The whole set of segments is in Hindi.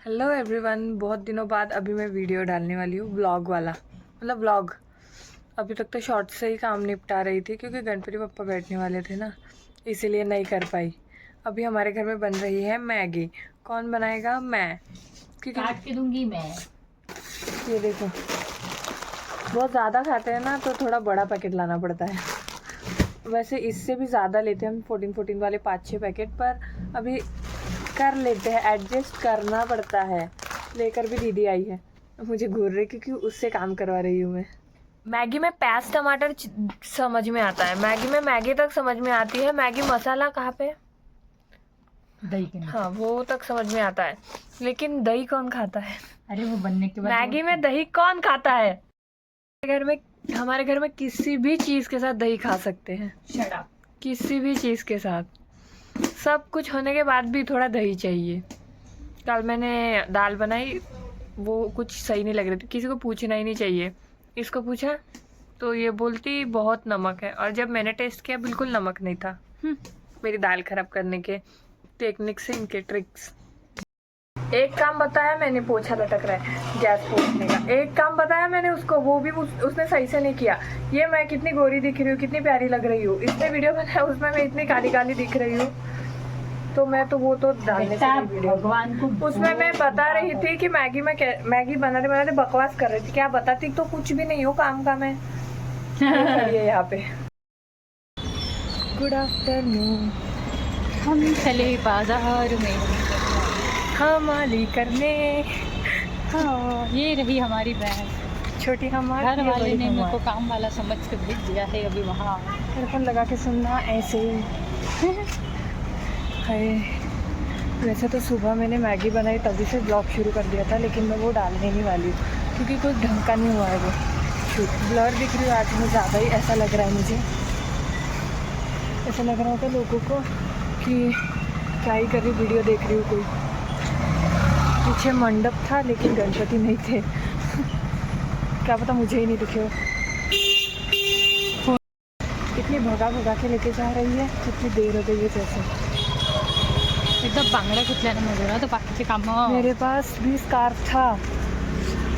हेलो एवरीवन, बहुत दिनों बाद अभी मैं वीडियो डालने वाली हूँ, व्लॉग वाला। मतलब व्लॉग। अभी तक तो शॉर्ट से ही काम निपटा रही थी क्योंकि गणपति बप्पा बैठने वाले थे ना, इसीलिए नहीं कर पाई। अभी हमारे घर में बन रही है मैगी। कौन बनाएगा? मैं। क्योंकि काट के दूंगी मैं। ये देखो, बहुत ज़्यादा खाते हैं ना तो थोड़ा बड़ा पैकेट लाना पड़ता है। वैसे इससे भी ज़्यादा लेते हैं हम, 14 वाले 5-6 पैकेट, पर अभी कर लेते हैं, एडजस्ट करना पड़ता है। लेकर भी दीदी आई है, मुझे घूर रही क्योंकि उससे काम करवा रही हूँ मैं। मैगी में प्याज टमाटर समझ में आता है, मैगी में मैगी तक समझ में आती है, मैगी मसाला कहाँ पे? दही के नीचे। हाँ, वो तक समझ में आता है, लेकिन दही कौन खाता है? अरे वो बनने के बाद मैगी में दही कौन खाता है? हमारे घर में किसी भी चीज़ के साथ दही खा सकते हैं। Shut up. किसी भी चीज़ के साथ। सब कुछ होने के बाद भी थोड़ा दही चाहिए। कल मैंने दाल बनाई, वो कुछ सही नहीं लग रही थी, किसी को पूछना ही नहीं चाहिए। इसको पूछा तो ये बोलती बहुत नमक है, और जब मैंने टेस्ट किया बिल्कुल नमक नहीं था। मेरी दाल खराब करने के टेक्निक्स हैं इनके, ट्रिक्स। एक काम बताया मैंने, पोछा लटक रहा है गैस पोछने का। एक काम बताया मैंने उसको, वो भी उसने सही से नहीं किया। ये मैं कितनी गोरी दिख रही हूँ, कितनी प्यारी लग रही हूँ, इसने वीडियो बनाया उसमें मैं इतनी काली काली दिख रही हूँ। तो मैं तो वो तो डालने से वीडियो, भगवान को उसमें मैं बता रही थी कि मैगी में मैगी बनाते बनाते बकवास कर रही थी। क्या बताती तो कुछ भी नहीं हो काम का मैं। ये यहाँ पे गुड आफ्टरनून। हम चले बाजार में। हमारी करने। हाँ, ये रही हमारी बहन। छोटी हमारी, घर वाले ने मेरे को काम वाला समझ के भेज दिया है अभी वहाँ। हेडफोन लगा के सुनना ऐसे ही। हाय, वैसे तो सुबह मैंने मैगी बनाई तभी से ब्लॉग शुरू कर दिया था, लेकिन मैं वो डालने नहीं वाली हूँ क्योंकि कुछ ढंग का नहीं हुआ है वो शूट। ब्लर दिख रही है आज में ज़्यादा ही, ऐसा लग रहा है मुझे। ऐसा लग रहा होता लोगों को कि क्या ही कर रही, वीडियो देख रही हूँ कोई। पीछे मंडप था लेकिन गणपति नहीं थे। क्या पता मुझे ही नहीं दिखे। कितनी भगा भगा के लेके जा रही है, कितनी देर हो गई है जैसे। एकदम बांगड्या कुठल्यानं मजूरा तो बाकीचे काम। मेरे पास भी स्कार्फ था,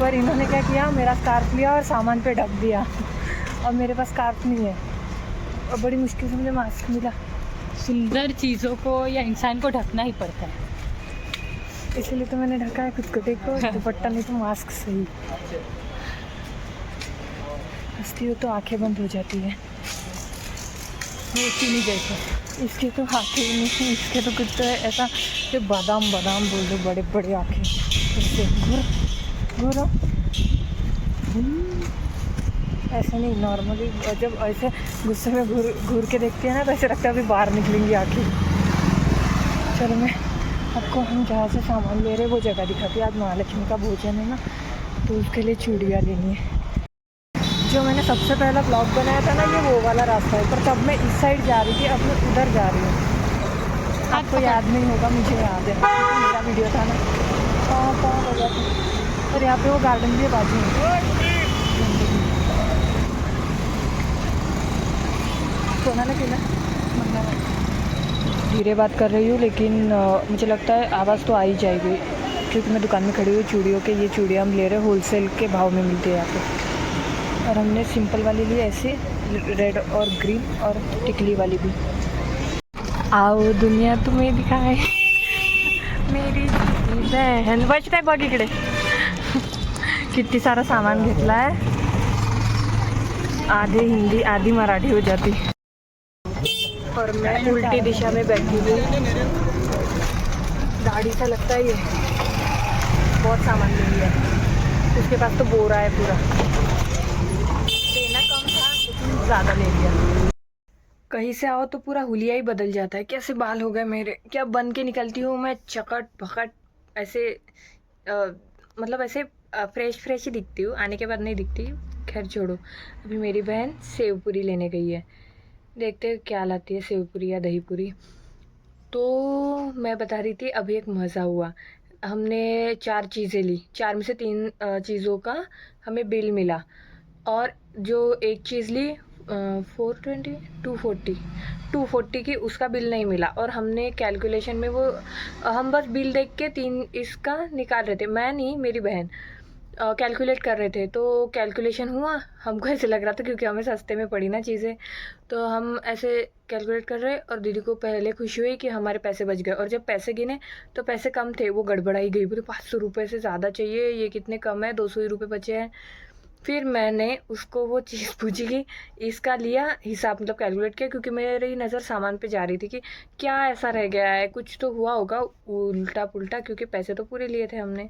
पर इन्होंने क्या किया, मेरा स्कार्फ लिया और सामान पे ढक दिया। और मेरे पास स्कार्फ नहीं है, और बड़ी मुश्किल से मुझे मास्क मिला। सुंदर चीज़ों को या इंसान को ढकना ही पड़ता है, इसीलिए तो मैंने ढका है खुद को। देखो दुपट्टा नहीं तो मास्क सही। हंसती हो तो आंखें बंद हो जाती है। चीनी जैसे। इसके तो आंखें ही नहीं, इसके तो कुछ तो है ऐसा कि बादाम बादाम बोल दो, बड़े बड़े आंखें। इससे घूरो ऐसे नहीं, नॉर्मली जब ऐसे गुस्से में घूर के देखती है ना तो ऐसे लगता है अभी बाहर निकलेंगी आंखें। चलो मैं आपको, हम जहाँ से सामान ले रहे वो जगह दिखाती है। आज महालक्ष्मी का भोजन है ना, तो उसके लिए चूड़ियाँ लेनी है। जो मैंने सबसे पहला ब्लॉग बनाया था ना, ये वो वाला रास्ता है, पर तब मैं इस साइड जा रही थी, अब मैं उधर जा रही हूँ। आपको याद नहीं होगा, मुझे याद है क्योंकि मेरा वीडियो था ना। कहाँ हो जाता है। और यहाँ पे वो गार्डन भी है बाजू में। कोणाला केला? धीरे बात कर रही हूँ, लेकिन मुझे लगता है आवाज़ तो आ ही जाएगी क्योंकि मैं दुकान में खड़ी हुई चूड़ियों के। ये चूड़ियाँ हम ले रहे हैं, होलसेल के भाव में मिलती है यहाँ पे। और हमने सिंपल वाली ली ऐसे, रेड और ग्रीन, और टिकली वाली भी। आओ दुनिया तुम्हें दिखाए मेरी बहन। बचत आहे बघ इकडे, किती सारा सामान घेतला है। आधे हिंदी आधी मराठी हो जाती। और मैं उल्टी दिशा में बैठी हुई, गाड़ी सा लगता है ये। बहुत सामान ले लिया, उसके पास तो बोरा है पूरा। लेना कम था लेकिन ज़्यादा ले लिया। कहीं से आओ तो पूरा हुलिया ही बदल जाता है। कैसे बाल हो गए मेरे, क्या बन के निकलती हूँ मैं, चकट भकट ऐसे। मतलब ऐसे फ्रेश फ्रेश ही दिखती हूँ, आने के बाद नहीं दिखती। खैर छोड़ो। अभी मेरी बहन सेव पूरी लेने गई है, देखते हैं क्या लाती है, सेव पूरी या दही पूरी। तो मैं बता रही थी अभी एक मज़ा हुआ। हमने 4 चीज़ें ली, 4 में से 3 चीज़ों का हमें बिल मिला। और जो एक चीज़ ली 420 240 की उसका बिल नहीं मिला। और हमने कैलकुलेशन में वो हम बस बिल देख के 3 इसका निकाल रहे थे, मैं नहीं मेरी बहन कैलकुलेट कर रहे थे। तो कैलकुलेशन हुआ, हमको ऐसे लग रहा था क्योंकि हमें सस्ते में पड़ी ना चीज़ें, तो हम ऐसे कैलकुलेट कर रहे। और दीदी को पहले खुशी हुई कि हमारे पैसे बच गए, और जब पैसे गिने तो पैसे कम थे, वो गड़बड़ाई गई, बोले 500 रुपये से ज़्यादा चाहिए, ये कितने कम है, 200 ही रुपये बचे हैं। फिर मैंने उसको वो चीज़ पूछी कि इसका लिया हिसाब, मतलब कैलकुलेट किया, क्योंकि मेरी नज़र सामान पे जा रही थी कि क्या ऐसा रह गया है, कुछ तो हुआ होगा उल्टा पुल्टा, क्योंकि पैसे तो पूरे लिए थे हमने।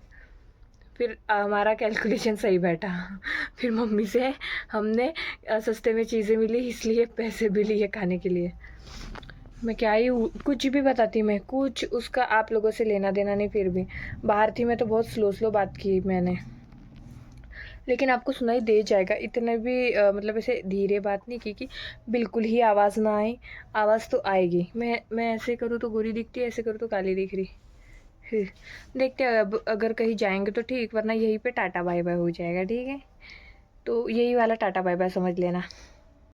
फिर हमारा कैलकुलेशन सही बैठा। फिर मम्मी से हमने सस्ते में चीज़ें मिली इसलिए पैसे भी लिए खाने के लिए। मैं क्या ही कुछ भी बताती, मैं कुछ उसका आप लोगों से लेना देना नहीं। फिर भी बाहर थी मैं तो बहुत स्लो बात की मैंने, लेकिन आपको सुनाई दे जाएगा। इतने भी मतलब ऐसे धीरे बात नहीं की कि बिल्कुल ही आवाज़ ना आए, आवाज़ तो आएगी। मैं ऐसे करूँ तो गोरी दिखती है, ऐसे करूँ तो काली दिख रही। फिर देखते हैं, अब अगर कहीं जाएंगे तो ठीक, वरना यहीं पे टाटा बाय बाय हो जाएगा, ठीक है। तो यही वाला टाटा बाय बाय समझ लेना।